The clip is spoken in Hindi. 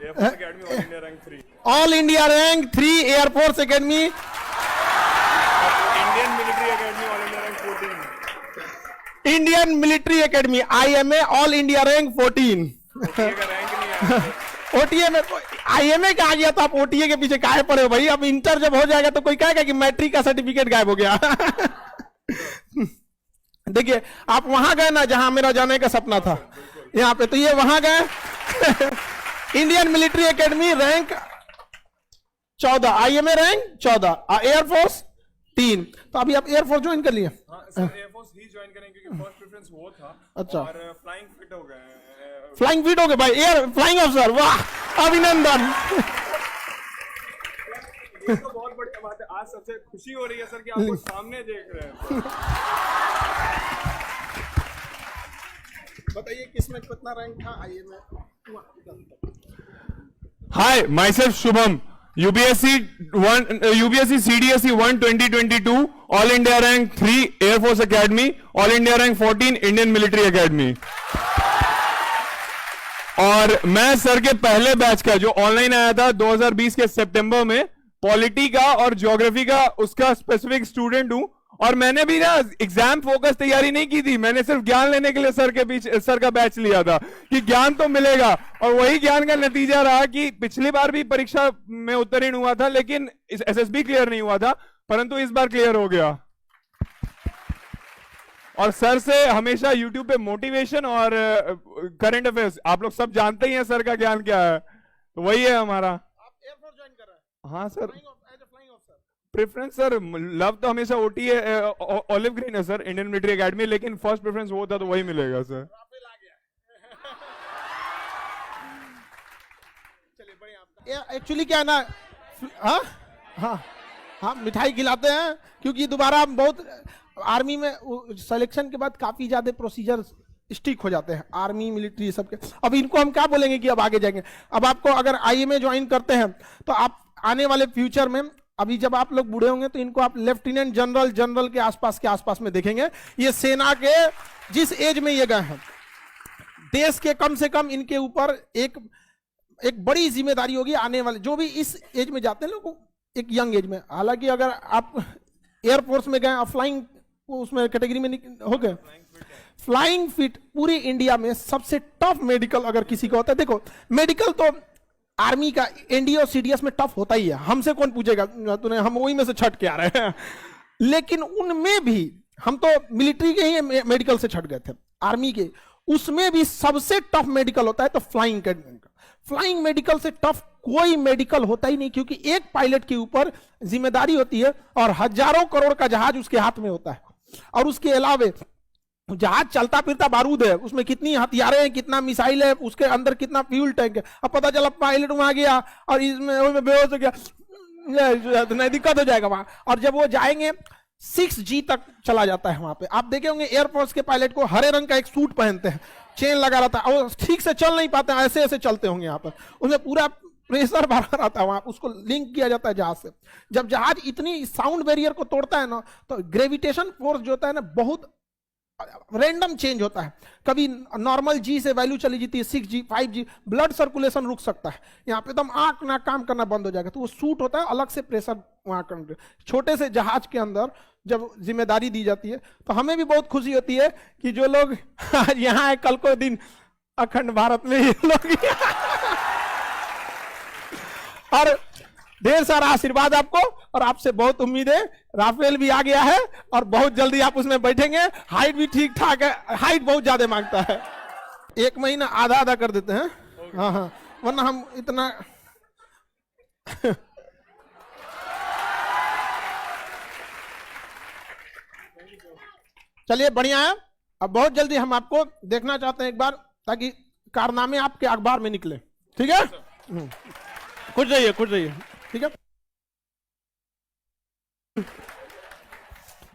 Air force academy all India rank 3। All India rank 3 air force academy. Indian military academy all India rank 14। Indian military academy IMA all India rank 14। OTA का रैंक नहीं आया। ओटीए में IMA का आ गया तो आप OTA के पीछे काहे पड़े हो भाई? अब इंटर जब हो जाएगा तो कोई कहेगा कि मैट्रिक का सर्टिफिकेट गायब हो गया। देखिए आप वहां गए ना जहां मेरा जाने का सपना था, यहाँ पे, तो ये वहां गए। Indian military academy rank 14, IMA rank 14, air force 3। तो अभी आप एयरफोर्स ज्वाइन कर लिए? हाँ सर, एयरफोर्स ही ज्वाइन करेंगे क्योंकि फर्स्ट प्रेफरेंस वो था। अच्छा। और फ्लाइंग फिट हो गए। फ्लाइंग फिट हो गए भाई, एयर फ्लाइंग ऑफिसर, वाह अभिनंदन। ये तो बहुत बढ़िया बात है। आज सबसे खुशी हो रही है सर कि आपको सामने देख रहे हैं। बताइए किसमें कितना रैंक था IMA? Hi, myself Shubham, UPSC CDSE 1 2022, All India Rank 3, Air Force Academy, All India Rank 14, Indian Military Academy। और मैं सर के पहले बैच का जो ऑनलाइन आया था 2020 के सितंबर में, पॉलिटी का और ज्योग्राफी का उसका स्पेसिफिक स्टूडेंट हूं। और मैंने भी ना एग्जाम फोकस तैयारी नहीं की थी, मैंने सिर्फ ज्ञान लेने के लिए सर का बैच लिया था कि ज्ञान तो मिलेगा। और वही ज्ञान का नतीजा रहा कि पिछली बार भी परीक्षा में उत्तीर्ण हुआ था लेकिन SSB क्लियर नहीं हुआ था, परंतु इस बार क्लियर हो गया। और सर से हमेशा YouTube पे मोटिवेशन और करंट अफेयर्स, आप लोग सब जानते ही हैं सर का ज्ञान क्या है, तो वही है हमारा। आप एयरफोर्स ज्वाइन कर रहे हैं? हाँ sir, flying officer. Preference sir love तो हमेशा OTA ऑलिव ग्रीन है सर, इंडियन मिलिट्री एकेडमी, लेकिन फर्स्ट प्रेफरेंस वो था तो वही मिलेगा सर। राफेल आ गया। चलिए बढ़िया। एक्चुअली क्या है ना, हाँ हाँ हाँ, मिठाई खिलाते हैं क्योंकि दोबारा बहुत आर्मी में सिलेक्शन के बाद काफी ज्यादा प्रोसीजर स्टिक हो जाते हैं, आर्मी मिलिट्री सबके। अब इनको हम क्या बोलेंगे कि अब आगे जाएंगे। अब आपको अगर IMA ज्वाइन करते हैं तो आप आने वाले फ्यूचर में, अभी जब आप लोग बूढ़े होंगे तो इनको आप लेफ्टिनेंट जनरल के आसपास में देखेंगे। ये सेना के जिस एज में ये गए हैं, देश के कम से कम इनके ऊपर एक बड़ी जिम्मेदारी होगी आने वाले, जो भी इस एज में जाते हैं लोग, एक यंग एज में। हालांकि अगर आप एयरफोर्स में गए, फ्लाइंग उसमें कैटेगरी में हो गए, फ्लाइंग फिट पूरी इंडिया में सबसे टफ मेडिकल अगर किसी का होता है। देखो मेडिकल तो आर्मी का NDA और CDS में टफ होता ही है, हमसे कौन पूछेगा, तूने, हम वही में से छट के आ रहे हैं। लेकिन उनमें भी हम तो मिलिट्री के ही मेडिकल से छट गए थे, आर्मी के, उसमें भी सबसे टफ मेडिकल होता है तो फ्लाइंग का। फ्लाइंग मेडिकल से टफ कोई मेडिकल होता ही नहीं, क्योंकि एक पायलट के ऊपर जिम्मेदारी होती है और हजारों करोड़ का जहाज उसके हाथ में होता है। और उसके अलावे जहाज चलता फिरता बारूद है, उसमें कितनी हथियारें हैं, कितना मिसाइल है, उसके अंदर कितना फ्यूल टैंक है। अब पता चला पायलट वहां गया और इसमें बेहोश हो गया, नहीं दिक्कत हो जाएगा वहां। और जब वो जाएंगे 6G तक चला जाता है वहां पे। आप देखे होंगे एयरफोर्स के पायलट को हरे रंग का एक सूट पहनते हैं, चेन लगा रहता है, और ठीक से चल नहीं पाते, ऐसे ऐसे चलते होंगे यहाँ पर, उसमें पूरा प्रेशर भरा रहता है वहां, उसको लिंक किया जाता है जहाज से। जब जहाज इतनी साउंड बैरियर को तोड़ता है ना, तो ग्रेविटेशन फोर्स जो होता है ना, बहुत रैंडम चेंज होता है। कभी नॉर्मल G से वैल्यू चली जाती है 6G 5G, ब्लड सर्कुलेशन रुक सकता है यहाँ पे, एकदम आंख ना काम करना बंद हो जाएगा। तो वो सूट होता है, अलग से प्रेशर वहां करने। छोटे से जहाज के अंदर जब जिम्मेदारी दी जाती है तो हमें भी बहुत खुशी होती है कि जो लोग आज यहाँ है, कल को दिन अखंड भारत में ये लोग और ढेर सारा आशीर्वाद आपको, और आपसे बहुत उम्मीद है। राफेल भी आ गया है और बहुत जल्दी आप उसमें बैठेंगे। हाइट भी ठीक ठाक है, हाइट बहुत ज्यादा मांगता है, 1 महीना आधा कर देते हैं। हाँ हाँ, वरना हम इतना चलिए बढ़िया है। अब बहुत जल्दी हम आपको देखना चाहते हैं एक बार, ताकि कारनामे आपके अखबार में निकले, ठीक है? खुश रहिए, ठीक है।